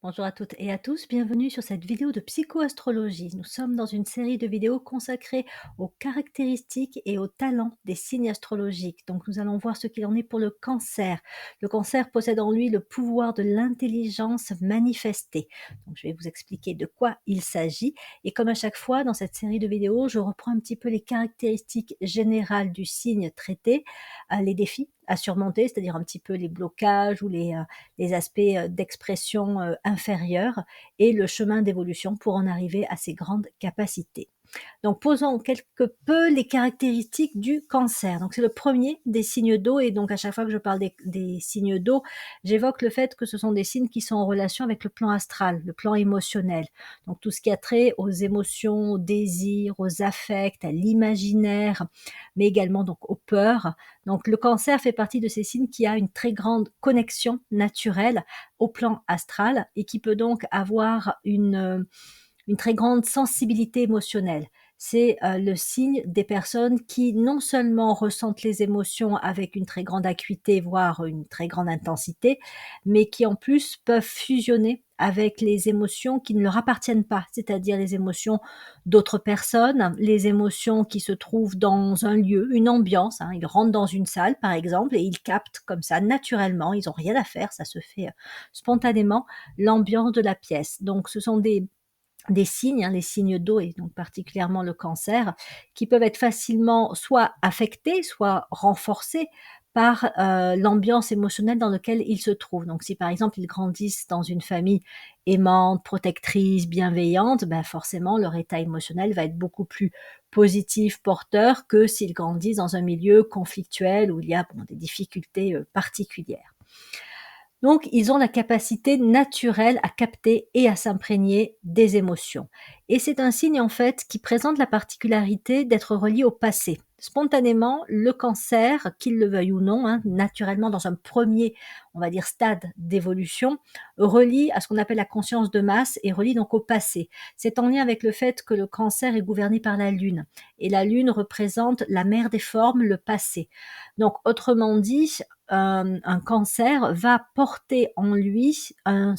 Bonjour à toutes et à tous, bienvenue sur cette vidéo de psychoastrologie. Nous sommes dans une série de vidéos consacrées aux caractéristiques et aux talents des signes astrologiques. Donc nous allons voir ce qu'il en est pour le cancer. Le cancer possède en lui le pouvoir de l'intelligence manifestée. Donc je vais vous expliquer de quoi il s'agit. Et comme à chaque fois dans cette série de vidéos, je reprends un petit peu les caractéristiques générales du signe traité, les défis à surmonter, c'est-à-dire un petit peu les blocages ou les aspects d'expression inférieurs et le chemin d'évolution pour en arriver à ces grandes capacités. Donc posons quelque peu les caractéristiques du cancer. Donc c'est le premier des signes d'eau et donc à chaque fois que je parle des signes d'eau, j'évoque le fait que ce sont des signes qui sont en relation avec le plan astral, le plan émotionnel. Donc tout ce qui a trait aux émotions, aux désirs, aux affects, à l'imaginaire, mais également donc aux peurs. Donc le cancer fait partie de ces signes qui a une très grande connexion naturelle au plan astral et qui peut donc avoir une très grande sensibilité émotionnelle. C'est le signe des personnes qui non seulement ressentent les émotions avec une très grande acuité, voire une très grande intensité, mais qui en plus peuvent fusionner avec les émotions qui ne leur appartiennent pas, c'est-à-dire les émotions d'autres personnes, les émotions qui se trouvent dans un lieu, une ambiance, hein. Ils rentrent dans une salle, par exemple, et ils captent comme ça naturellement, ils ont rien à faire, ça se fait spontanément, l'ambiance de la pièce. Donc ce sont des signes, hein, les signes d'eau et donc particulièrement le cancer, qui peuvent être facilement soit affectés, soit renforcés par l'ambiance émotionnelle dans laquelle ils se trouvent. Donc si par exemple ils grandissent dans une famille aimante, protectrice, bienveillante, ben forcément leur état émotionnel va être beaucoup plus positif, porteur, que s'ils grandissent dans un milieu conflictuel où il y a des difficultés particulières. Donc, ils ont la capacité naturelle à capter et à s'imprégner des émotions. Et c'est un signe, en fait, qui présente la particularité d'être relié au passé. Spontanément, le cancer, qu'il le veuille ou non, hein, naturellement, dans un premier, on va dire, stade d'évolution, relie à ce qu'on appelle la conscience de masse et relie donc au passé. C'est en lien avec le fait que le cancer est gouverné par la Lune. Et la Lune représente la mère des formes, le passé. Donc, autrement dit, un cancer va porter en lui une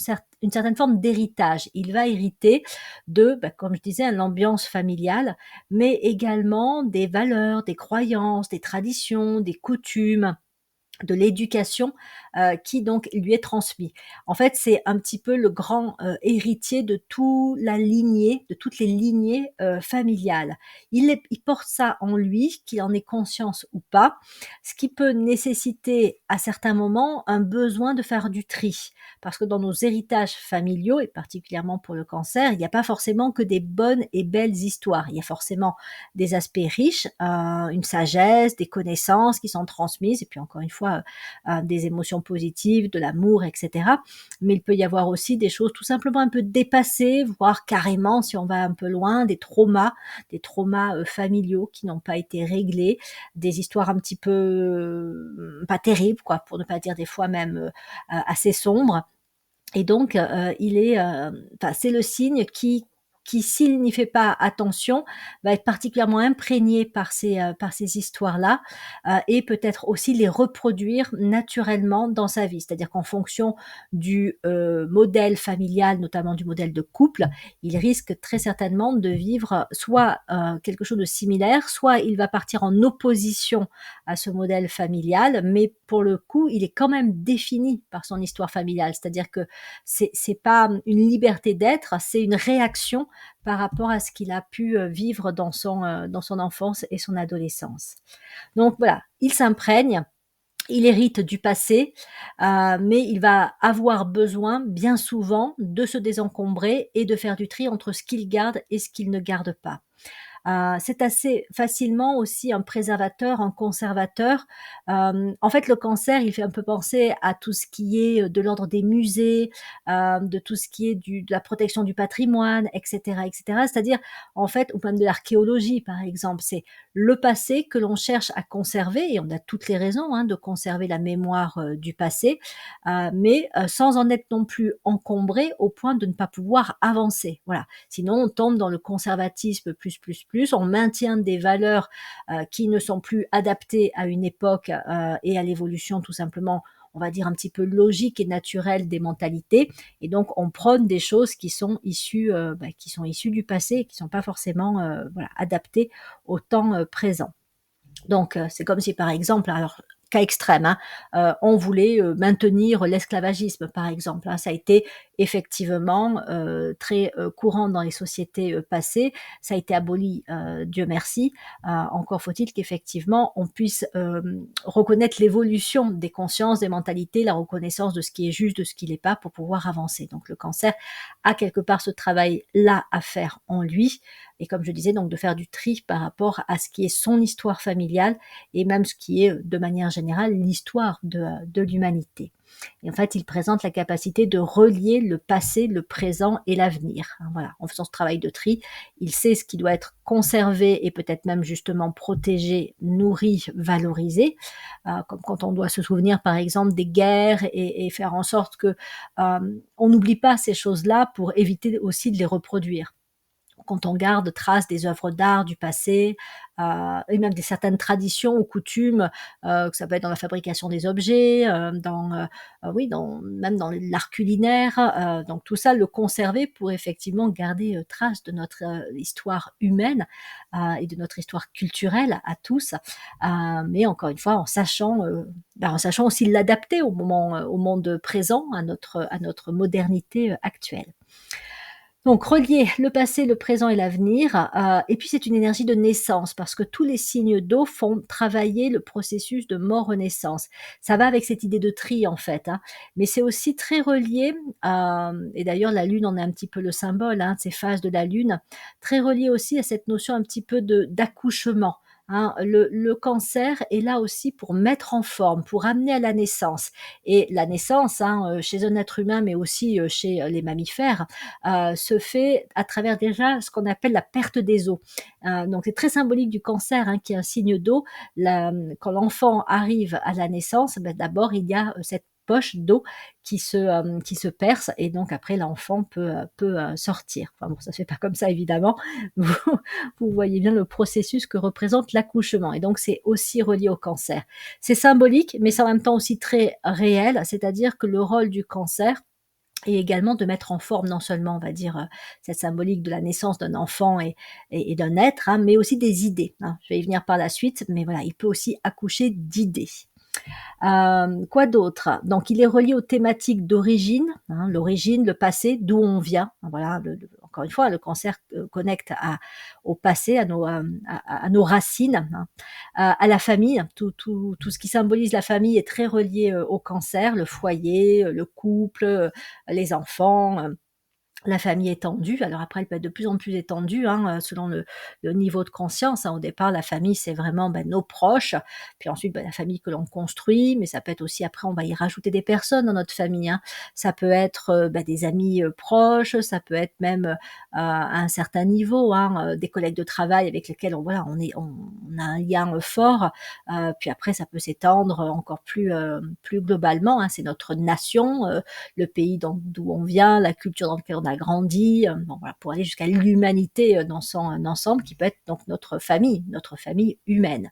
certaine forme d'héritage. Il va hériter de, comme je disais, l'ambiance familiale, mais également des valeurs, des croyances, des traditions, des coutumes, de l'éducation qui donc lui est transmis. En fait, c'est un petit peu le grand héritier de toute la lignée, de toutes les lignées familiales. Il porte ça en lui, qu'il en ait conscience ou pas, ce qui peut nécessiter à certains moments un besoin de faire du tri. Parce que dans nos héritages familiaux, et particulièrement pour le cancer, il n'y a pas forcément que des bonnes et belles histoires. Il y a forcément des aspects riches, une sagesse, des connaissances qui sont transmises, et puis encore une fois, des émotions positives, de l'amour, etc. Mais il peut y avoir aussi des choses tout simplement un peu dépassées, voire carrément, si on va un peu loin, des traumas familiaux qui n'ont pas été réglés, des histoires un petit peu pas terribles, quoi, pour ne pas dire des fois même assez sombres. Et donc, c'est le signe qui s'il n'y fait pas attention, va être particulièrement imprégné par ces histoires-là, et peut-être aussi les reproduire naturellement dans sa vie. C'est-à-dire qu'en fonction du, modèle familial, notamment du modèle de couple, il risque très certainement de vivre soit, quelque chose de similaire, soit il va partir en opposition à ce modèle familial, mais pour le coup, il est quand même défini par son histoire familiale. C'est-à-dire que c'est pas une liberté d'être, c'est une réaction par rapport à ce qu'il a pu vivre dans son enfance et son adolescence. Donc voilà, il s'imprègne, il hérite du passé, mais il va avoir besoin bien souvent de se désencombrer et de faire du tri entre ce qu'il garde et ce qu'il ne garde pas. C'est assez facilement aussi un préservateur, un conservateur. En fait, le cancer, il fait un peu penser à tout ce qui est de l'ordre des musées, de tout ce qui est de la protection du patrimoine, etc., etc. C'est-à-dire, en fait, ou même de l'archéologie, par exemple, c'est le passé que l'on cherche à conserver, et on a toutes les raisons hein, de conserver la mémoire du passé, mais sans en être non plus encombré au point de ne pas pouvoir avancer. Voilà. Sinon, on tombe dans le conservatisme plus, on maintient des valeurs qui ne sont plus adaptées à une époque et à l'évolution tout simplement. on va dire, un petit peu logiques et naturelles des mentalités. Et donc, on prône des choses qui sont issues du passé et qui ne sont pas forcément voilà, adaptées au temps présent. Donc, c'est comme si par exemple, alors cas extrême, hein, on voulait, maintenir l'esclavagisme par exemple, hein. Ça a été effectivement, très, courant dans les sociétés, passées. Ça a été aboli, Dieu merci. Encore faut-il qu'effectivement on puisse, reconnaître l'évolution des consciences, des mentalités, la reconnaissance de ce qui est juste, de ce qui l'est pas pour pouvoir avancer. Donc le cancer a quelque part ce travail-là à faire en lui et comme je disais donc de faire du tri par rapport à ce qui est son histoire familiale et même ce qui est de manière générale l'histoire de l'humanité. Et en fait, il présente la capacité de relier le passé, le présent et l'avenir. Hein, voilà, en faisant ce travail de tri, il sait ce qui doit être conservé et peut-être même justement protégé, nourri, valorisé, comme quand on doit se souvenir par exemple des guerres et faire en sorte que on n'oublie pas ces choses-là pour éviter aussi de les reproduire quand on garde trace des œuvres d'art du passé, et même des certaines traditions ou coutumes, que ça peut être dans la fabrication des objets, oui, même dans l'art culinaire, donc tout ça, le conserver pour effectivement garder, trace de notre, histoire humaine, et de notre histoire culturelle à tous, mais encore une fois en sachant aussi l'adapter au monde présent, à notre modernité, actuelle. Donc relier le passé, le présent et l'avenir, et puis c'est une énergie de naissance parce que tous les signes d'eau font travailler le processus de mort-renaissance. Ça va avec cette idée de tri en fait, hein, mais c'est aussi très relié, et d'ailleurs la lune en est un petit peu le symbole, hein, de ces phases de la lune, très relié aussi à cette notion un petit peu de d'accouchement, hein. Le cancer est là aussi pour mettre en forme, pour amener à la naissance et la naissance, hein, chez un être humain mais aussi, chez, les mammifères, se fait à travers déjà ce qu'on appelle la perte des os. Donc c'est très symbolique du cancer, hein, qui est un signe d'eau. Quand l'enfant arrive à la naissance, ben, d'abord il y a cette poche d'eau qui se perce et donc après l'enfant peut sortir. Enfin bon, ça se fait pas comme ça évidemment. Vous, vous voyez bien le processus que représente l'accouchement et donc c'est aussi relié au cancer. C'est symbolique, mais c'est en même temps aussi très réel, c'est-à-dire que le rôle du cancer, et également de mettre en forme non seulement, on va dire, cette symbolique de la naissance d'un enfant et d'un être, hein, mais aussi des idées, hein. Je vais y venir par la suite, mais voilà, il peut aussi accoucher d'idées. Quoi d'autre? Donc il est relié aux thématiques d'origine, hein, l'origine, le passé, d'où on vient. Voilà, encore une fois, le cancer connecte au passé, à nos racines, hein, à la famille. Tout ce qui symbolise la famille est très relié au cancer, le foyer, le couple, les enfants. La famille étendue, alors après elle peut être de plus en plus étendue, hein, selon le niveau de conscience, hein. Au départ, la famille, c'est vraiment, nos proches, puis ensuite, la famille que l'on construit, mais ça peut être aussi après on va y rajouter des personnes dans notre famille, hein. Ça peut être, des amis, proches, ça peut être même, à un certain niveau, hein, des collègues de travail avec lesquels on a un lien, fort, puis après ça peut s'étendre encore plus globalement, hein. C'est notre nation, le pays d'où on vient, la culture dans laquelle on a grandi, bon, voilà, pour aller jusqu'à l'humanité dans son ensemble, qui peut être donc notre famille humaine.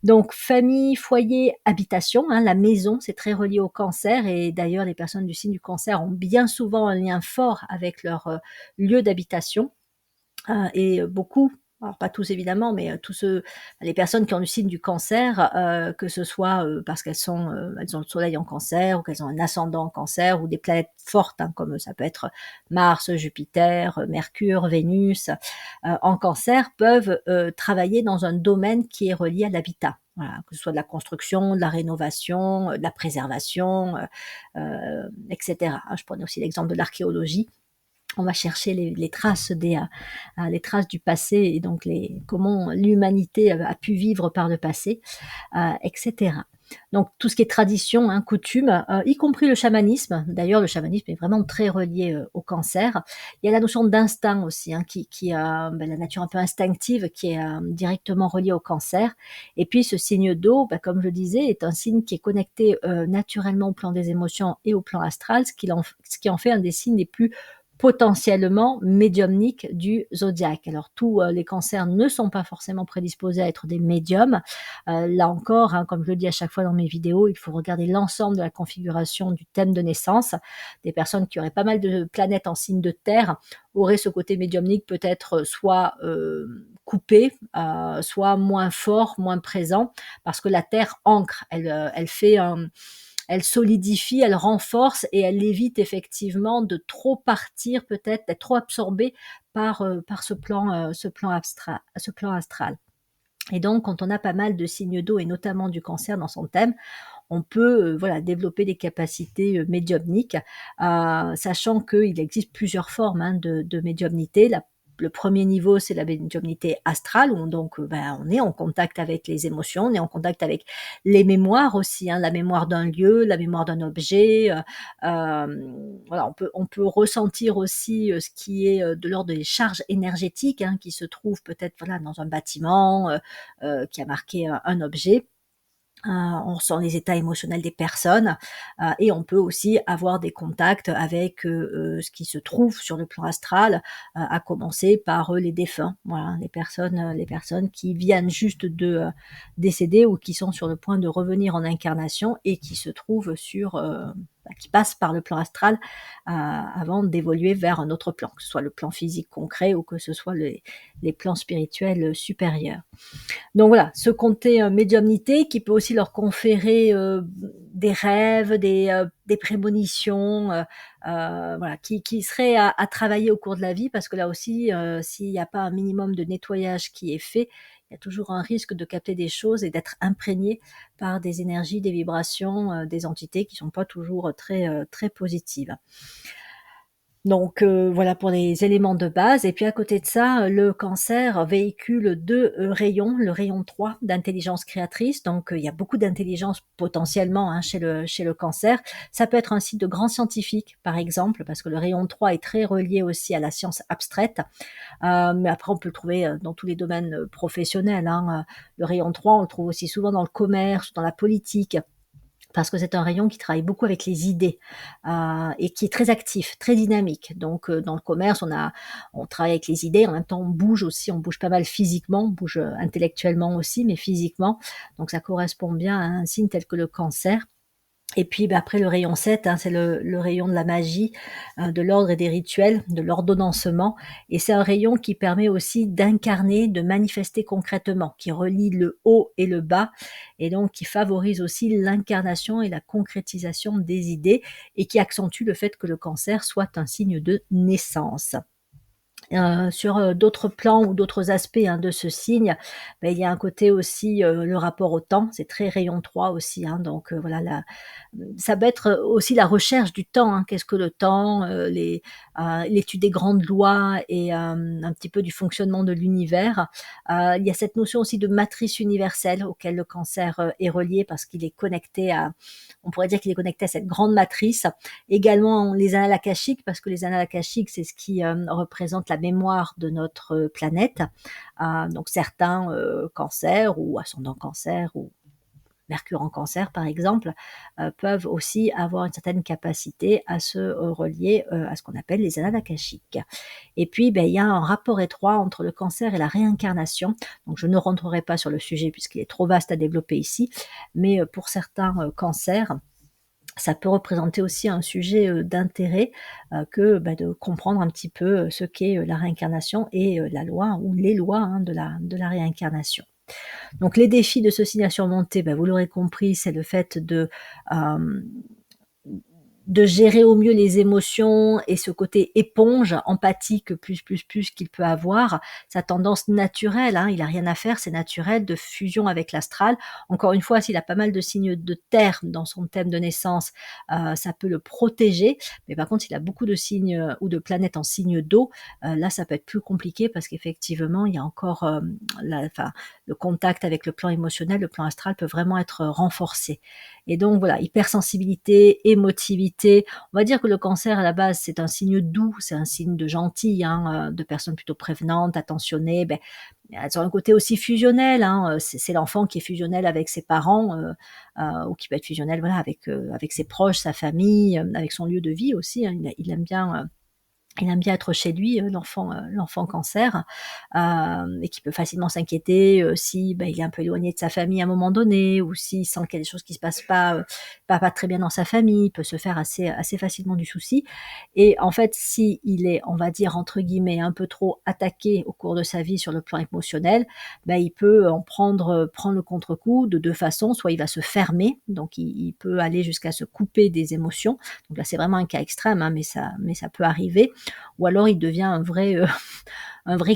Donc famille, foyer, habitation, hein, la maison, c'est très relié au cancer et d'ailleurs les personnes du signe du cancer ont bien souvent un lien fort avec leur lieu d'habitation. Et beaucoup, alors pas tous évidemment, mais tous ceux les personnes qui ont le signe du cancer, que ce soit, parce elles ont le soleil en cancer ou qu'elles ont un ascendant en cancer ou des planètes fortes, hein, comme ça peut être Mars, Jupiter, Mercure, Vénus, en cancer, peuvent, travailler dans un domaine qui est relié à l'habitat. Voilà, que ce soit de la construction, de la rénovation, de la préservation, et cetera. Je prenais aussi l'exemple de l'archéologie. On va chercher les traces les traces du passé et donc comment l'humanité a pu vivre par le passé, et cetera. Donc tout ce qui est tradition, hein, coutume, y compris le chamanisme. D'ailleurs, le chamanisme est vraiment très relié, au cancer. Il y a la notion d'instinct aussi, hein, la nature un peu instinctive qui est, directement reliée au cancer. Et puis ce signe d'eau, comme je disais, est un signe qui est connecté, naturellement au plan des émotions et au plan astral, ce qui en fait un des signes les plus potentiellement médiumniques du zodiaque. Alors tous les cancers ne sont pas forcément prédisposés à être des médiums. Là encore, hein, comme je le dis à chaque fois dans mes vidéos, il faut regarder l'ensemble de la configuration du thème de naissance. Des personnes qui auraient pas mal de planètes en signe de terre auraient ce côté médiumnique peut-être soit coupé, soit moins fort, moins présent, parce que la terre ancre, elle fait elle solidifie, elle renforce et elle évite effectivement de trop partir peut-être, d'être trop absorbée par ce plan astral. Et donc, quand on a pas mal de signes d'eau et notamment du cancer dans son thème, on peut voilà, développer des capacités médiumniques, sachant qu'il existe plusieurs formes hein, de médiumnité. Le premier niveau, c'est la médiumnité astrale, où donc on est en contact avec les émotions, on est en contact avec les mémoires aussi, hein, la mémoire d'un lieu, la mémoire d'un objet. Voilà, on peut ressentir aussi ce qui est de l'ordre des charges énergétiques hein, qui se trouvent peut-être voilà, dans un bâtiment qui a marqué un objet. On ressent les états émotionnels des personnes et on peut aussi avoir des contacts avec ce qui se trouve sur le plan astral, à commencer par les défunts, voilà, les personnes qui viennent juste de décéder ou qui sont sur le point de revenir en incarnation et qui se trouvent qui passent par le plan astral avant d'évoluer vers un autre plan, que ce soit le plan physique concret ou que ce soit les plans spirituels supérieurs. Donc voilà, ce côté médiumnité qui peut aussi leur conférer des rêves, des prémonitions, voilà, qui seraient à travailler au cours de la vie, parce que là aussi, s'il n'y a pas un minimum de nettoyage qui est fait, il y a toujours un risque de capter des choses et d'être imprégné par des énergies, des vibrations, des entités qui ne sont pas toujours très positives. Donc voilà pour les éléments de base et puis à côté de ça, le cancer véhicule 2 rayons, le rayon 3 d'intelligence créatrice, donc il y a beaucoup d'intelligence potentiellement, hein, chez le cancer. Ça peut être un signe de grand scientifique, par exemple, parce que le rayon 3 est très relié aussi à la science abstraite, mais après on peut le trouver, dans tous les domaines, professionnels, hein, le rayon 3 on le trouve aussi souvent dans le commerce, dans la politique. Parce que c'est un rayon qui travaille beaucoup avec les idées et qui est très actif, très dynamique. Donc, dans le commerce, on travaille avec les idées, en même temps on bouge aussi, on bouge pas mal physiquement, on bouge intellectuellement aussi, mais physiquement. Donc ça correspond bien à un signe tel que le cancer. Et puis après le rayon 7, hein, c'est le rayon de la magie, de l'ordre et des rituels, de l'ordonnancement et c'est un rayon qui permet aussi d'incarner, de manifester concrètement, qui relie le haut et le bas et donc qui favorise aussi l'incarnation et la concrétisation des idées et qui accentue le fait que le cancer soit un signe de naissance. Sur d'autres plans ou d'autres aspects hein, de ce signe, il y a un côté aussi, le rapport au temps, c'est très rayon 3 aussi, hein, donc voilà, ça peut être aussi la recherche du temps, hein. Qu'est-ce que le temps? L'étude des grandes lois et un petit peu du fonctionnement de l'univers. Il y a cette notion aussi de matrice universelle auquel le cancer, est relié parce qu'il est connecté à on pourrait dire qu'il est connecté à cette grande matrice. Également les annales akashiques, parce que les annales akashiques, c'est ce qui représente la mémoire de notre planète. Donc certains cancers ou ascendants cancer ou Mercure en cancer, par exemple, peuvent aussi avoir une certaine capacité à se relier à ce qu'on appelle les annales akashiques. Et puis, il y a un rapport étroit entre le cancer et la réincarnation. Donc, je ne rentrerai pas sur le sujet puisqu'il est trop vaste à développer ici, mais pour certains cancers, ça peut représenter aussi un sujet d'intérêt que de comprendre un petit peu ce qu'est la réincarnation et la loi ou les lois hein, de la réincarnation. Donc les défis de ce signe à surmonter, vous l'aurez compris, c'est le fait hem, de gérer au mieux les émotions et ce côté éponge, empathique plus qu'il peut avoir, sa tendance naturelle, hein, il a rien à faire, c'est naturel, de fusion avec l'astral. Encore une fois, s'il a pas mal de signes de terre dans son thème de naissance, ça peut le protéger. Mais par contre, s'il a beaucoup de signes, ou de planètes en signe d'eau, là, ça peut être plus compliqué parce qu'effectivement, il y a encore, le contact avec le plan émotionnel, le plan astral peut vraiment être renforcé. Et donc voilà, hypersensibilité, émotivité. On va dire que le cancer à la base, c'est un signe doux, c'est un signe de gentil, hein, de personnes plutôt prévenantes, attentionnées. Elles ont un côté aussi fusionnel, hein, c'est l'enfant qui est fusionnel avec ses parents, ou qui peut être fusionnel, voilà, avec ses proches, sa famille, avec son lieu de vie aussi, hein. Il aime bien, Il aime bien être chez lui, l'enfant cancer, et qui peut facilement s'inquiéter, si, bah, il est un peu éloigné de sa famille à un moment donné ou s'il sent qu'il y a des choses qui se passent pas très bien dans sa famille. Il peut se faire assez facilement du souci et en fait, si il est, on va dire, entre guillemets, «un peu trop attaqué» au cours de sa vie sur le plan émotionnel, bah, il peut en prendre le contre-coup de 2 façons. Soit il va se fermer, donc il peut aller jusqu'à se couper des émotions. Donc là, c'est vraiment un cas extrême, hein, mais ça peut arriver ou alors il devient un vrai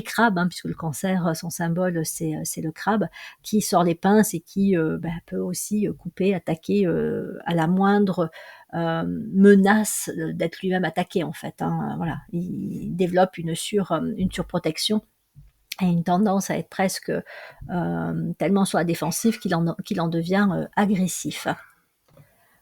crabe, hein, puisque le cancer, son symbole, c'est le crabe, qui sort les pinces et qui bah, peut aussi couper, attaquer à la moindre menace d'être lui-même attaqué, en fait. Hein. Voilà. Il développe une surprotection et une tendance à être presque tellement sur la défensive qu'il en devient agressif.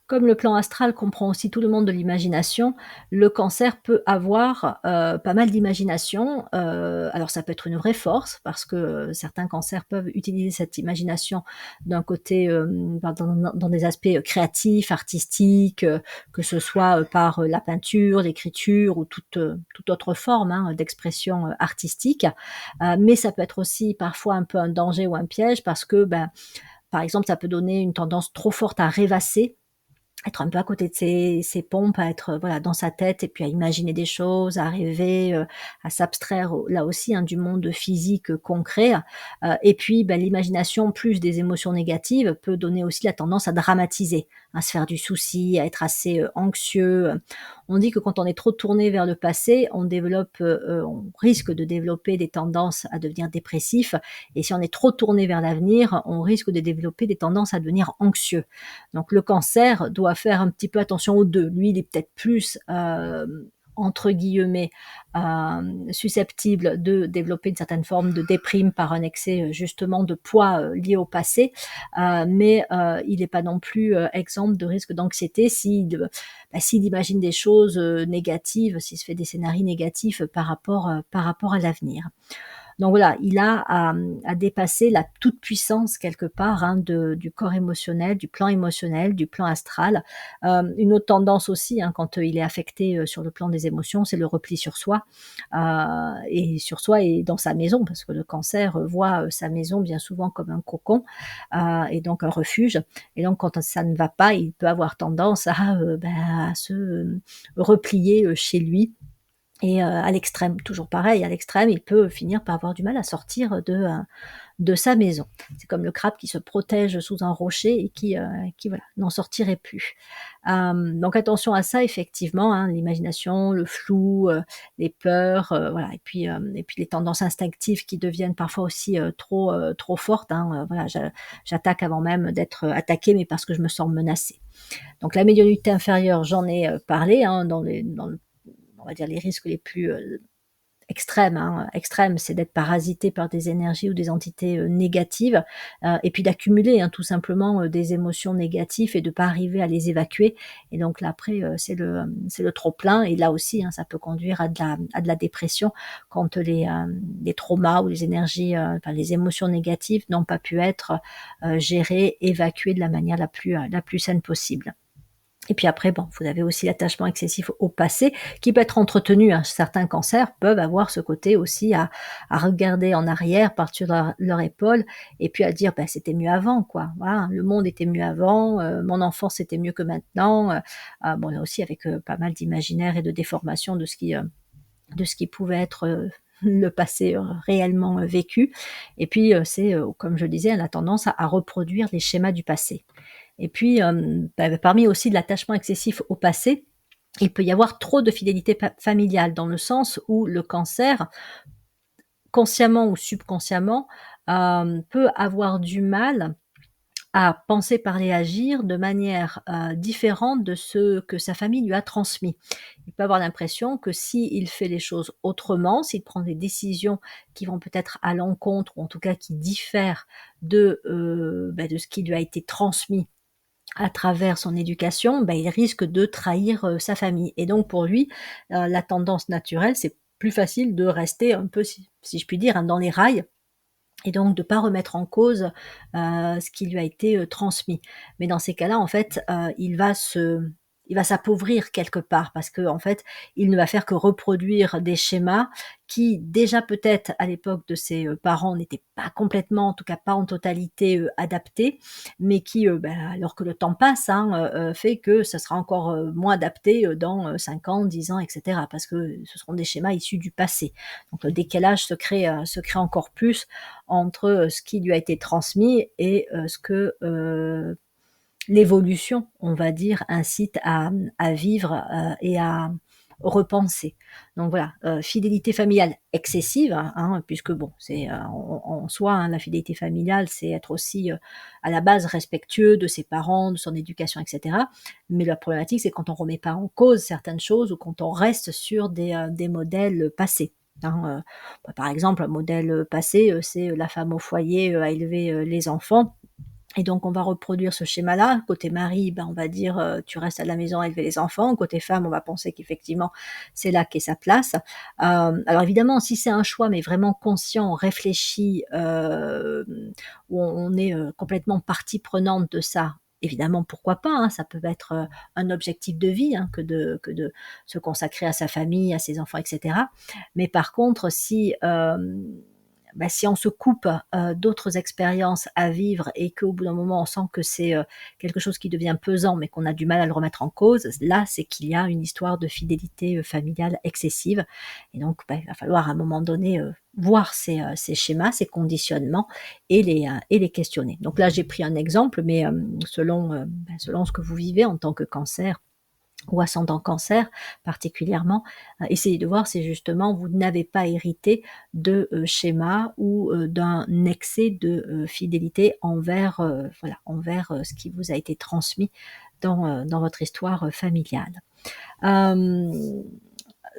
Comme le plan astral comprend aussi tout le monde de l'imagination, le cancer peut avoir, pas mal d'imagination. Alors ça peut être une vraie force parce que, certains cancers peuvent utiliser cette imagination d'un côté, ben, dans des aspects, créatifs, artistiques, que ce soit, par, la peinture, l'écriture ou toute autre forme, hein, d'expression, artistique. Mais ça peut être aussi parfois un peu un danger ou un piège parce que, ben, par exemple, ça peut donner une tendance trop forte à rêvasser, être un peu à côté de ses pompes, à être, voilà, dans sa tête et puis à imaginer des choses, à rêver, à s'abstraire là aussi, hein, du monde physique, concret. Et puis, bah, l'imagination plus des émotions négatives peut donner aussi la tendance à dramatiser, à se faire du souci, à être assez, anxieux. On dit que quand on est trop tourné vers le passé, on risque de développer des tendances à devenir dépressif et si on est trop tourné vers l'avenir, on risque de développer des tendances à devenir anxieux. Donc le cancer doit faire un petit peu attention aux 2. Lui, il est peut-être plus, entre guillemets, susceptible de développer une certaine forme de déprime par un excès, justement de poids, lié au passé, mais il n'est pas non plus, exempt de risque d'anxiété s'il imagine des choses, négatives, s'il se fait des scénarios négatifs, par rapport à l'avenir. Donc voilà, il a à dépasser la toute-puissance quelque part, hein, du corps émotionnel, du plan émotionnel, du plan astral. Une autre tendance aussi, hein, quand, il est affecté, sur le plan des émotions, c'est le repli sur soi et dans sa maison parce que le cancer, voit, sa maison bien souvent comme un cocon, et donc un refuge et donc quand ça ne va pas, il peut avoir tendance à se, replier, chez lui et à l'extrême, toujours pareil, à l'extrême, il peut finir par avoir du mal à sortir de sa maison. C'est comme le crabe qui se protège sous un rocher et qui voilà, n'en sortirait plus. Donc attention à ça effectivement, hein, l'imagination, le flou, les peurs, voilà et puis les tendances instinctives qui deviennent parfois aussi, trop fortes, hein, voilà, j'attaque avant même d'être, attaquée, mais parce que je me sens menacée. Donc la médiumnité inférieure, j'en ai, parlé, hein, dans le on va dire les risques les plus, extrêmes, hein, extrêmes, c'est d'être parasité par des énergies ou des entités, négatives, et puis d'accumuler, hein, tout simplement, des émotions négatives et de pas arriver à les évacuer et donc là après, c'est le trop plein et là aussi, hein, ça peut conduire à de la dépression quand les traumas ou les énergies, enfin les émotions négatives n'ont pas pu être, gérées, évacuées de la manière la plus saine possible. Et puis après, bon, vous avez aussi l'attachement excessif au passé qui peut être entretenu, hein. Certains cancers peuvent avoir ce côté aussi à regarder en arrière par-dessus leur épaule et puis à dire: «Bah, c'était mieux avant, quoi. Voilà, le monde était mieux avant, mon enfance était mieux que maintenant», bon, là aussi avec, pas mal d'imaginaire et de déformation de ce qui pouvait être, le passé, réellement, vécu et puis, c'est, comme je le disais, la tendance à reproduire les schémas du passé. Et puis, parmi aussi de l'attachement excessif au passé, il peut y avoir trop de fidélité familiale, dans le sens où le cancer, consciemment ou subconsciemment, peut avoir du mal à penser, parler, agir de manière, différente de ce que sa famille lui a transmis. Il peut avoir l'impression que s'il fait les choses autrement, s'il prend des décisions qui vont peut-être à l'encontre ou en tout cas qui diffèrent de ce qui lui a été transmis à travers son éducation, il risque de trahir, sa famille et donc pour lui, la tendance naturelle, c'est plus facile de rester un peu, si je puis dire, hein, dans les rails et donc de pas remettre en cause, ce qui lui a été, transmis. Mais dans ces cas-là, en fait, il va s'appauvrir quelque part parce que en fait, il ne va faire que reproduire des schémas qui déjà peut-être à l'époque de ses, parents n'étaient pas complètement, en tout cas pas en totalité, adaptés, mais qui, alors que le temps passe, hein, fait que ça sera encore, moins adapté, dans, 5 ans, 10 ans et cetera. Parce que ce seront des schémas issus du passé. Donc le décalage se crée encore plus entre, ce qui lui a été transmis et ce que, l'évolution, on va dire, incite à vivre, et à repenser. Donc voilà, fidélité familiale excessive, hein, puisque bon, c'est, en soi, hein, la fidélité familiale, c'est être aussi, à la base respectueux de ses parents, de son éducation et cetera. Mais la problématique, c'est quand on remet pas en cause certaines choses ou quand on reste sur des modèles, passés, hein, par exemple, un modèle, passé, c'est, la femme au foyer, à élever, les enfants et donc on va reproduire ce schéma-là. Côté mari, ben, on va dire, «Tu restes à la maison à élever les enfants». Côté femme, on va penser qu'effectivement, c'est là qu'est sa place. Alors évidemment, si c'est un choix, mais vraiment conscient, réfléchi, où on est, complètement partie prenante de ça, évidemment, pourquoi pas, hein. Ça peut être, un objectif de vie, hein, que de se consacrer à sa famille, à ses enfants et cetera. Mais par contre, si on se coupe, d'autres expériences à vivre et qu'au bout d'un moment on sent que c'est, quelque chose qui devient pesant, mais qu'on a du mal à le remettre en cause, là, c'est qu'il y a une histoire de fidélité, familiale excessive et donc, il va falloir à un moment donné, voir ces schémas, ces conditionnements et les questionner. Donc là, j'ai pris un exemple, mais, selon ce que vous vivez en tant que cancer ou ascendant cancer particulièrement, essayez de voir si justement vous n'avez pas hérité de, schémas ou, d'un excès de, fidélité envers, voilà, envers, ce qui vous a été transmis dans votre histoire, familiale. Hem,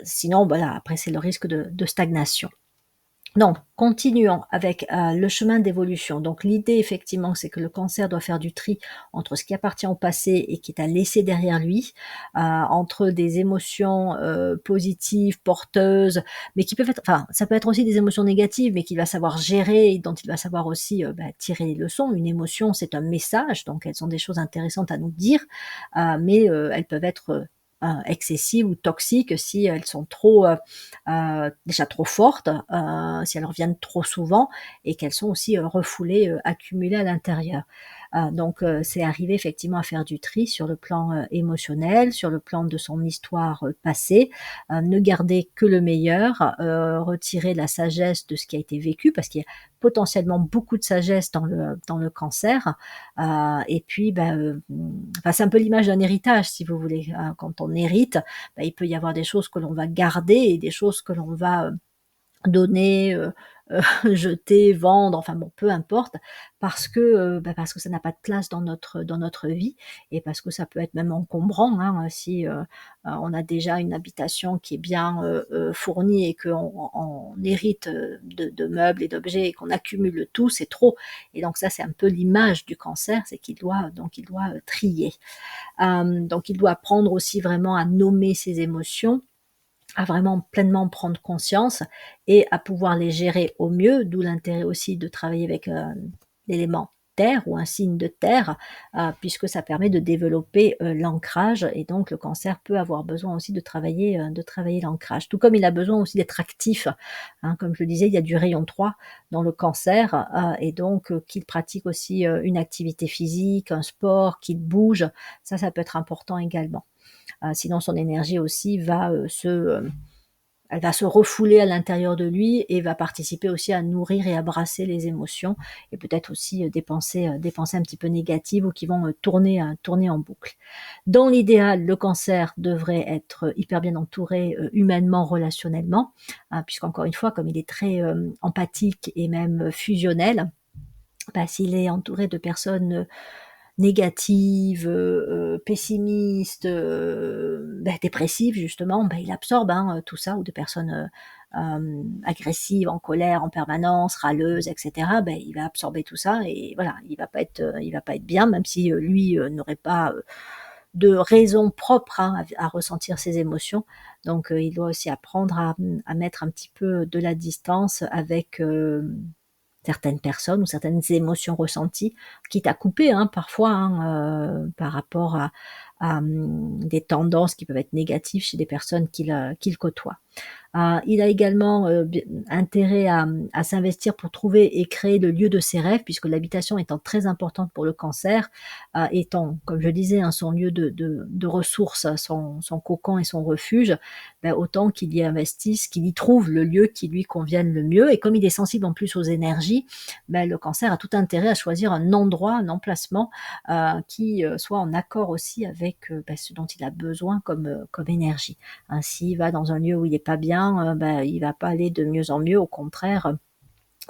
Sinon, voilà, après c'est le risque de stagnation. Donc, continuons avec, le chemin d'évolution. Donc l'idée effectivement, c'est que le cancer doit faire du tri entre ce qui appartient au passé et qui est à laisser derrière lui, entre des émotions, positives, porteuses, mais qui peuvent être enfin, ça peut être aussi des émotions négatives, mais qu'il va savoir gérer et dont il va savoir aussi, tirer les leçons. Une émotion, c'est un message, donc elles ont des choses intéressantes à nous dire, mais elles peuvent être, excessives ou toxiques si elles sont trop, déjà trop fortes, si elles reviennent trop souvent et qu'elles sont aussi, refoulées, accumulées à l'intérieur. Donc c'est arriver effectivement à faire du tri sur le plan, émotionnel, sur le plan de son histoire, passée, ne garder que le meilleur, retirer la sagesse de ce qui a été vécu parce qu'il y a potentiellement beaucoup de sagesse dans le cancer, et puis, enfin, c'est un peu l'image d'un héritage si vous voulez, quand on hérite, il peut y avoir des choses que l'on va garder et des choses que l'on va, donner, jeter, vendre, enfin bon, peu importe, parce que ça n'a pas de place dans notre vie et parce que ça peut être même encombrant, hein, si, on a déjà une habitation qui est bien, fournie et qu'on hérite, de meubles et d'objets et qu'on accumule le tout, c'est trop et donc ça, c'est un peu l'image du cancer, c'est qu'il doit trier. Donc il doit apprendre aussi vraiment à nommer ses émotions, à vraiment pleinement prendre conscience et à pouvoir les gérer au mieux, d'où l'intérêt aussi de travailler avec, l'élément terre ou un signe de terre, puisque ça permet de développer, l'ancrage et donc le cancer peut avoir besoin aussi de travailler l'ancrage. Tout comme il a besoin aussi d'être actif, hein. Comme je le disais, il y a du rayon 3 dans le cancer, et donc qu'il pratique aussi, une activité physique, un sport, qu'il bouge, ça peut être important également. Sinon son énergie aussi elle va se refouler à l'intérieur de lui et va participer aussi à nourrir et à brasser les émotions et peut-être aussi, des pensées un petit peu négatives ou qui vont, tourner en boucle. Dans l'idéal, le cancer devrait être, hyper bien entouré, humainement, relationnellement, puisqu'encore une fois, comme il est très, empathique et même, fusionnel, s'il est entouré de personnes, négatives, pessimistes, dépressives justement, il absorbe, hein, tout ça ou de personnes, agressives, en colère en permanence, râleuses et cetera, il va absorber tout ça et voilà, il va pas être bien même si, lui, n'aurait pas, de raison propre, hein, à ressentir ses émotions. Donc, il doit aussi apprendre à mettre un petit peu de la distance avec, certaines personnes ou certaines émotions ressenties, quitte à couper, hein, parfois, hein, par rapport des tendances qui peuvent être négatives chez des personnes qu'il côtoie. Il a également intérêt à s'investir pour trouver et créer le lieu de ses rêves, puisque l'habitation étant très importante pour le cancer, étant, comme je disais, hein, son lieu de ressources, son cocon et son refuge, ben, autant qu'il y investisse, qu'il y trouve le lieu qui lui convienne le mieux. Et comme il est sensible en plus aux énergies, ben, le cancer a tout intérêt à choisir un endroit, un emplacement qui soit en accord aussi avec ben, ce dont il a besoin comme énergie. Hein, s'il va dans un lieu où il n'est pas bien, ben, il va pas aller de mieux en mieux, au contraire.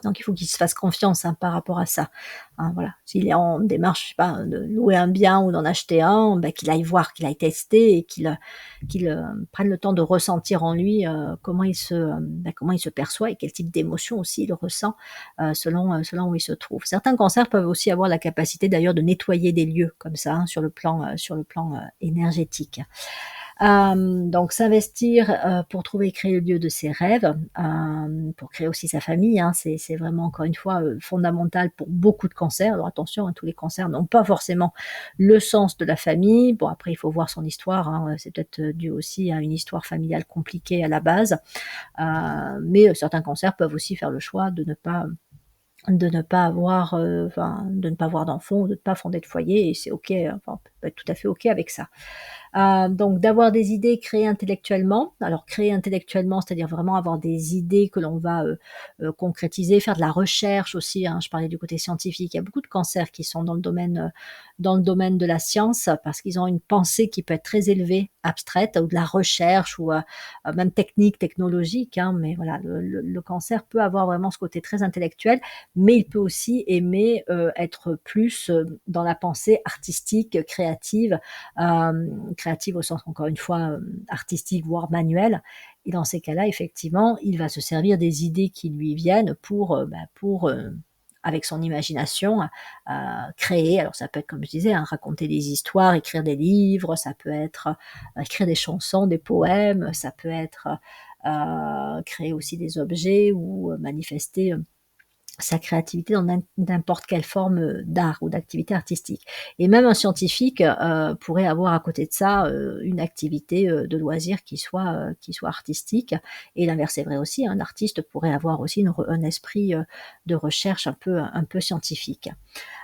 Donc il faut qu'il se fasse confiance, hein, par rapport à ça. Hein, voilà. S'il est en démarche, je sais pas, de louer un bien ou d'en acheter un, ben, qu'il aille voir, qu'il aille tester et qu'il prenne le temps de ressentir en lui comment il se perçoit et quel type d'émotion aussi il ressent selon où il se trouve. Certains cancers peuvent aussi avoir la capacité d'ailleurs de nettoyer des lieux comme ça, hein, sur le plan énergétique. Donc s'investir pour trouver et créer le lieu de ses rêves, pour créer aussi sa famille, hein, c'est vraiment encore une fois fondamental pour beaucoup de cancers. Alors attention, hein, tous les cancers n'ont pas forcément le sens de la famille. Bon, après il faut voir son histoire, hein, c'est peut-être dû aussi à une histoire familiale compliquée à la base, mais certains cancers peuvent aussi faire le choix de ne pas avoir, de ne pas avoir d'enfants ou de ne pas fonder de foyer, et c'est OK, enfin, on peut être tout à fait OK avec ça. Donc d'avoir des idées créées intellectuellement. Alors créer intellectuellement, c'est-à-dire vraiment avoir des idées que l'on va, concrétiser, faire de la recherche aussi, hein. Je parlais du côté scientifique. Il y a beaucoup de cancers qui sont dans le domaine de la science, parce qu'ils ont une pensée qui peut être très élevée, abstraite, ou de la recherche, ou même technique, technologique, hein. Mais voilà, le cancer peut avoir vraiment ce côté très intellectuel, mais il peut aussi aimer, être plus, dans la pensée artistique, créative au sens, encore une fois, artistique, voire manuel. Et dans ces cas-là, effectivement, il va se servir des idées qui lui viennent avec son imagination, créer. Alors ça peut être, comme je disais, hein, raconter des histoires, écrire des livres, ça peut être écrire des chansons, des poèmes, ça peut être créer aussi des objets, ou manifester sa créativité dans n'importe quelle forme d'art ou d'activité artistique. Et même un scientifique pourrait avoir à côté de ça une activité de loisir qui soit artistique. Et l'inverse est vrai aussi, un artiste pourrait avoir aussi un esprit de recherche un peu scientifique.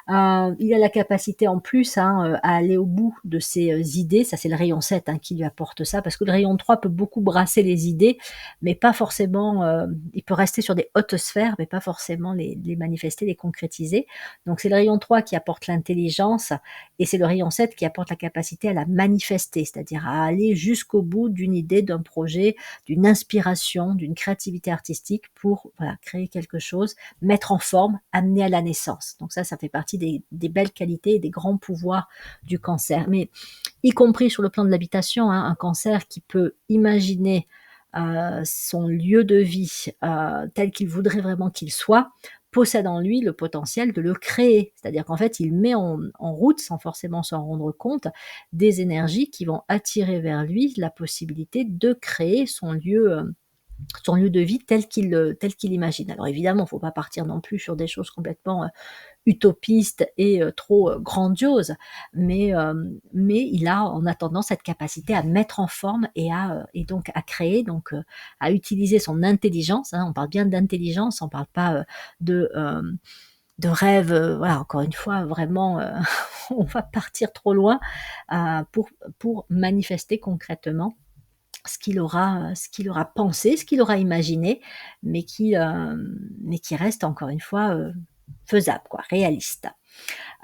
Il a la capacité en plus, hein, à aller au bout de ses idées. Ça, c'est le rayon 7, hein, qui lui apporte ça, parce que le rayon 3 peut beaucoup brasser les idées, mais pas forcément, il peut rester sur des hautes sphères, mais pas forcément les manifester, les concrétiser. Donc c'est le rayon 3 qui apporte l'intelligence, et c'est le rayon 7 qui apporte la capacité à la manifester, c'est-à-dire à aller jusqu'au bout d'une idée, d'un projet, d'une inspiration, d'une créativité artistique pour, voilà, créer quelque chose, mettre en forme, amener à la naissance. Donc ça fait partie des belles qualités et des grands pouvoirs du cancer. Mais y compris sur le plan de l'habitation, hein, un cancer qui peut imaginer son lieu de vie tel qu'il voudrait vraiment qu'il soit, possède en lui le potentiel de le créer. C'est-à-dire qu'en fait, il met en route, sans forcément s'en rendre compte, des énergies qui vont attirer vers lui la possibilité de créer son lieu de vie tel qu'il imagine. Alors évidemment, il ne faut pas partir non plus sur des choses complètement utopiste et trop grandiose, mais il a en attendant cette capacité à mettre en forme et donc à créer, donc à utiliser son intelligence, hein. On parle bien d'intelligence, on parle pas de rêve, voilà, encore une fois, vraiment, on va partir trop loin pour manifester concrètement ce qu'il aura pensé, ce qu'il aura imaginé, mais qui reste encore une fois faisable, quoi, réaliste.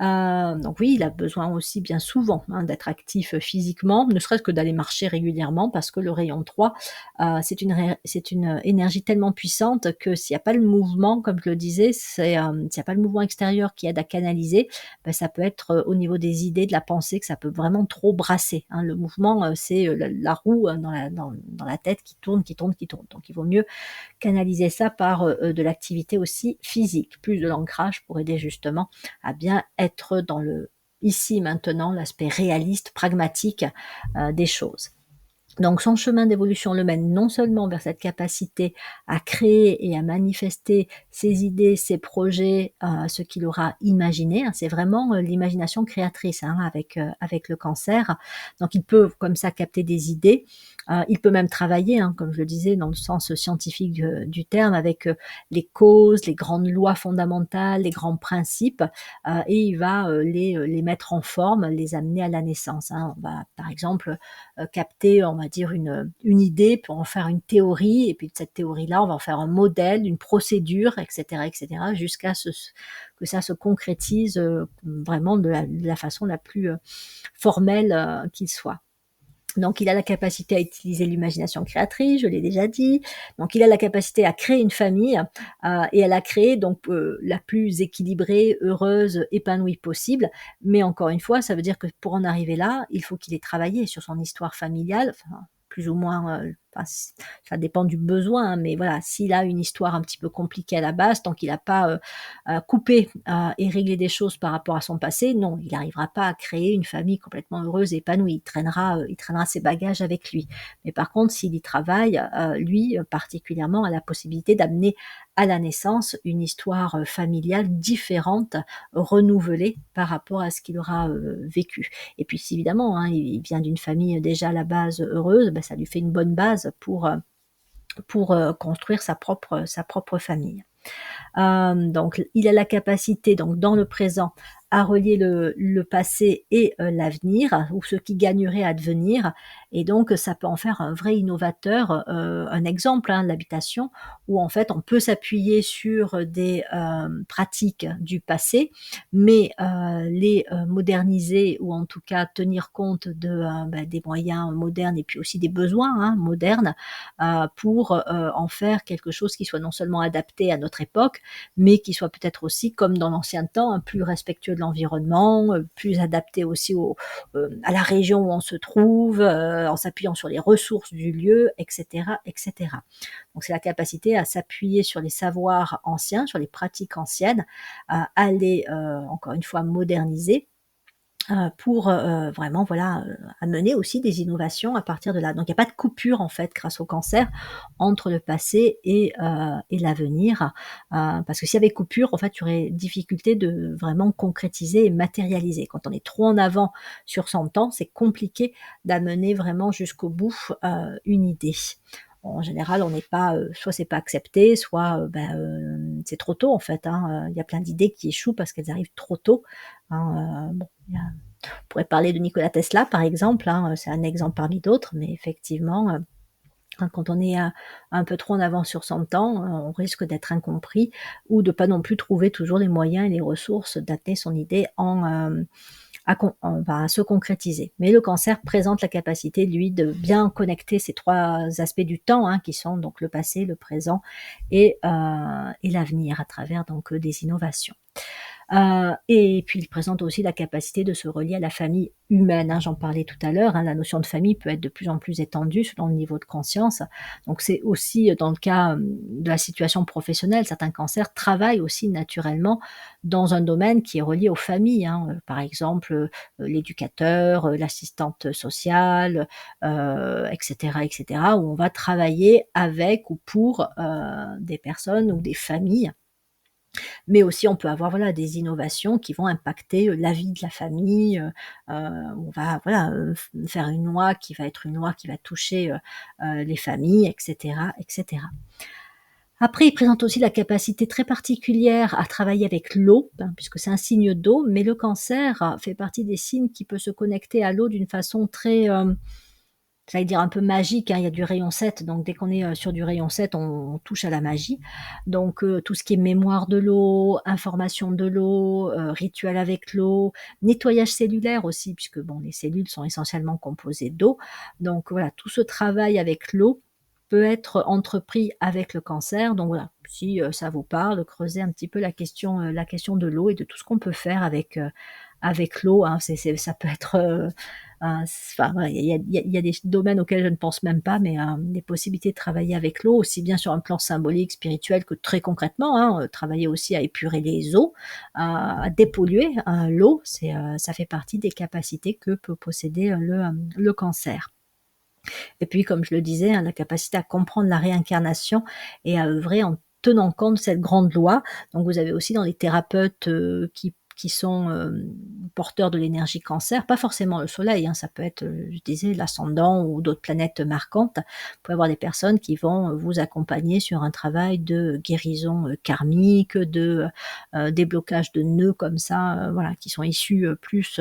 Donc oui, il a besoin aussi bien souvent, hein, d'être actif physiquement, ne serait-ce que d'aller marcher régulièrement, parce que le rayon 3, c'est une énergie tellement puissante que s'il n'y a pas le mouvement, comme je le disais, s'il n'y a pas le mouvement extérieur qui aide à canaliser, bah, ça peut être au niveau des idées, de la pensée, que ça peut vraiment trop brasser, hein. Le mouvement, c'est la roue dans la tête qui tourne, qui tourne, qui tourne. Donc il vaut mieux canaliser ça par de l'activité aussi physique, plus de l'ancrage pour aider justement à bien être dans le ici, maintenant, l'aspect réaliste, pragmatique des choses. Donc son chemin d'évolution le mène non seulement vers cette capacité à créer et à manifester ses idées, ses projets, ce qu'il aura imaginé, hein. C'est vraiment, l'imagination créatrice, hein, avec le cancer. Donc il peut comme ça capter des idées, il peut même travailler, hein, comme je le disais, dans le sens scientifique du terme, avec, les causes, les grandes lois fondamentales, les grands principes, et il va, les mettre en forme, les amener à la naissance, hein. On va par exemple, capter, on va dire, une idée pour en faire une théorie et puis de cette théorie-là, on va en faire un modèle, une procédure et cetera jusqu'à ce que ça se concrétise, vraiment de la façon la plus, formelle, qu'il soit. Donc il a la capacité à utiliser l'imagination créatrice, je l'ai déjà dit. Donc il a la capacité à créer une famille, et à la créer donc, la plus équilibrée, heureuse, épanouie possible. Mais encore une fois, ça veut dire que pour en arriver là, il faut qu'il ait travaillé sur son histoire familiale, enfin plus ou moins, enfin ça dépend du besoin, hein, mais voilà, s'il a une histoire un petit peu compliquée à la base, tant qu'il a pas, coupé, et réglé des choses par rapport à son passé, non, il n'arrivera pas à créer une famille complètement heureuse et épanouie. Il traînera ses bagages avec lui. Mais par contre, s'il y travaille, lui, particulièrement, a la possibilité d'amener à la naissance une histoire, familiale différente, renouvelée par rapport à ce qu'il aura, vécu. Et puis si évidemment, hein, il vient d'une famille déjà à la base heureuse, bah, ça lui fait une bonne base pour construire sa propre famille. Donc il a la capacité, donc dans le présent, à relier le passé et l'avenir, ou ce qui gagnerait à devenir, et donc ça peut en faire un vrai innovateur. Un exemple, hein, l'habitation, où en fait on peut s'appuyer sur des, pratiques du passé, mais les, moderniser, ou en tout cas tenir compte des moyens modernes et puis aussi des besoins, hein, modernes, pour, en faire quelque chose qui soit non seulement adapté à notre époque, mais qui soit peut-être aussi, comme dans l'ancien temps, hein, plus respectueux de l'environnement, plus adapté aussi à la région où on se trouve, en s'appuyant sur les ressources du lieu, et cetera, et cetera. Donc c'est la capacité à s'appuyer sur les savoirs anciens, sur les pratiques anciennes, à les, encore une fois, moderniser, pour, vraiment, voilà, amener aussi des innovations à partir de là. Donc il y a pas de coupure, en fait, grâce au cancer, entre le passé et l'avenir, parce que s'il y avait coupure, en fait, il y aurait difficulté de vraiment concrétiser et matérialiser. Quand on est trop en avant sur son temps, c'est compliqué d'amener vraiment jusqu'au bout, une idée. En général, on n'est pas, soit c'est pas accepté, soit, c'est trop tôt, en fait, hein, il y a plein d'idées qui échouent parce qu'elles arrivent trop tôt, hein, bon, il y a on pourrait parler de Nikola Tesla, par exemple, hein, c'est un exemple parmi d'autres, mais effectivement, quand on est, un peu trop en avance sur son temps, on risque d'être incompris, ou de pas non plus trouver toujours les moyens et les ressources d'amener son idée à se concrétiser. Mais le cancer présente la capacité, lui, de bien connecter ces 3 aspects du temps, hein, qui sont donc le passé, le présent et l'avenir, à travers donc, des innovations. Et puis il présente aussi la capacité de se relier à la famille humaine, hein, j'en parlais tout à l'heure, hein, la notion de famille peut être de plus en plus étendue selon le niveau de conscience. Donc c'est aussi, dans le cas, de la situation professionnelle, certains cancers travaillent aussi naturellement dans un domaine qui est relié aux familles, hein, par exemple, l'éducateur, l'assistante sociale, et cetera, où on va travailler avec ou pour, des personnes ou des familles, mais aussi on peut avoir, voilà, des innovations qui vont impacter, la vie de la famille, on va, voilà, faire une loi qui va être une loi qui va toucher, les familles, et cetera, et cetera. Après, il présente aussi la capacité très particulière à travailler avec l'eau, hein, puisque c'est un signe d'eau, mais le cancer, fait partie des signes qui peut se connecter à l'eau d'une façon très, j'allais dire un peu magique, hein, il y a du rayon 7, donc dès qu'on est, sur du rayon 7, on touche à la magie. Donc tout ce qui est mémoire de l'eau, information de l'eau, rituel avec l'eau, nettoyage cellulaire aussi, puisque bon, les cellules sont essentiellement composées d'eau. Donc voilà, tout ce travail avec l'eau peut être entrepris avec le cancer. Donc voilà, si, ça vous parle, creusez un petit peu la question de l'eau et de tout ce qu'on peut faire avec l'eau, hein. Ça peut être, enfin voilà, il y a des domaines auxquels je ne pense même pas, mais, des possibilités de travailler avec l'eau, aussi bien sur un plan symbolique, spirituel, que très concrètement, hein, travailler aussi à épurer les eaux, à dépolluer, l'eau, ça fait partie des capacités que peut posséder, le cancer. Et puis, comme je le disais, hein, la capacité à comprendre la réincarnation et à œuvrer en tenant compte de cette grande loi. Donc vous avez aussi dans les thérapeutes, qui sont, porteurs de l'énergie cancer, pas forcément le soleil, hein, ça peut être, je disais l'ascendant ou d'autres planètes marquantes. Vous pouvez avoir des personnes qui vont, vous accompagner sur un travail de guérison, karmique, de, déblocage de nœuds comme ça, voilà, qui sont issus, plus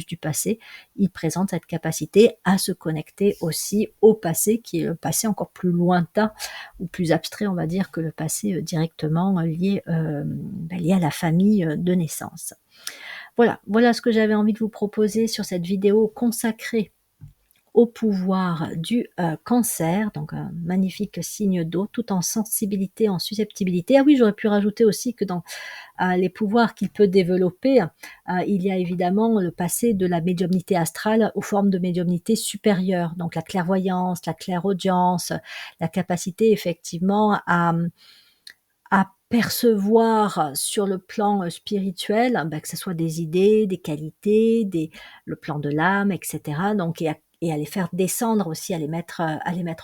du passé. Ils présentent cette capacité à se connecter aussi au passé, qui est le passé encore plus lointain ou plus abstrait, on va dire, que le passé, directement, lié à la famille, de naissance. Voilà ce que j'avais envie de vous proposer sur cette vidéo consacrée au pouvoir du, Cancer, donc un magnifique signe d'eau, tout en sensibilité, en susceptibilité. Ah oui, j'aurais pu rajouter aussi que dans, les pouvoirs qu'il peut développer, il y a évidemment le passé de la médiumnité astrale aux formes de médiumnité supérieure, donc la clairvoyance, la clairaudience, la capacité effectivement à percevoir sur le plan, spirituel, bah, que ce soit des idées, des qualités, le plan de l'âme et cetera, donc et à les faire descendre aussi, à les mettre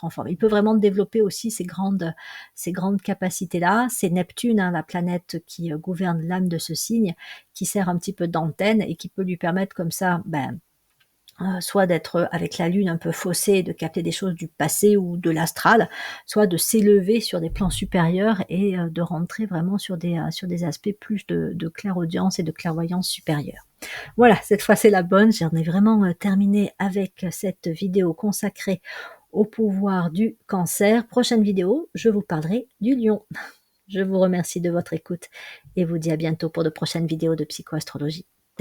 en forme. Il peut vraiment développer aussi ces grandes capacités-là. C'est Neptune, hein, la planète qui, gouverne l'âme de ce signe, qui sert un petit peu d'antenne et qui peut lui permettre comme ça, ben, soit d'être avec la lune un peu faussée, de capter des choses du passé ou de l'astral, soit de s'élever sur des plans supérieurs et de rentrer vraiment sur des aspects plus de clairaudience et de clairvoyance supérieure. Voilà, cette fois c'est la bonne, j'en ai vraiment, terminé avec cette vidéo consacrée au pouvoir du Cancer. Prochaine vidéo, je vous parlerai du Lion. Je vous remercie de votre écoute et vous dis à bientôt pour de prochaines vidéos de psychoastrologie.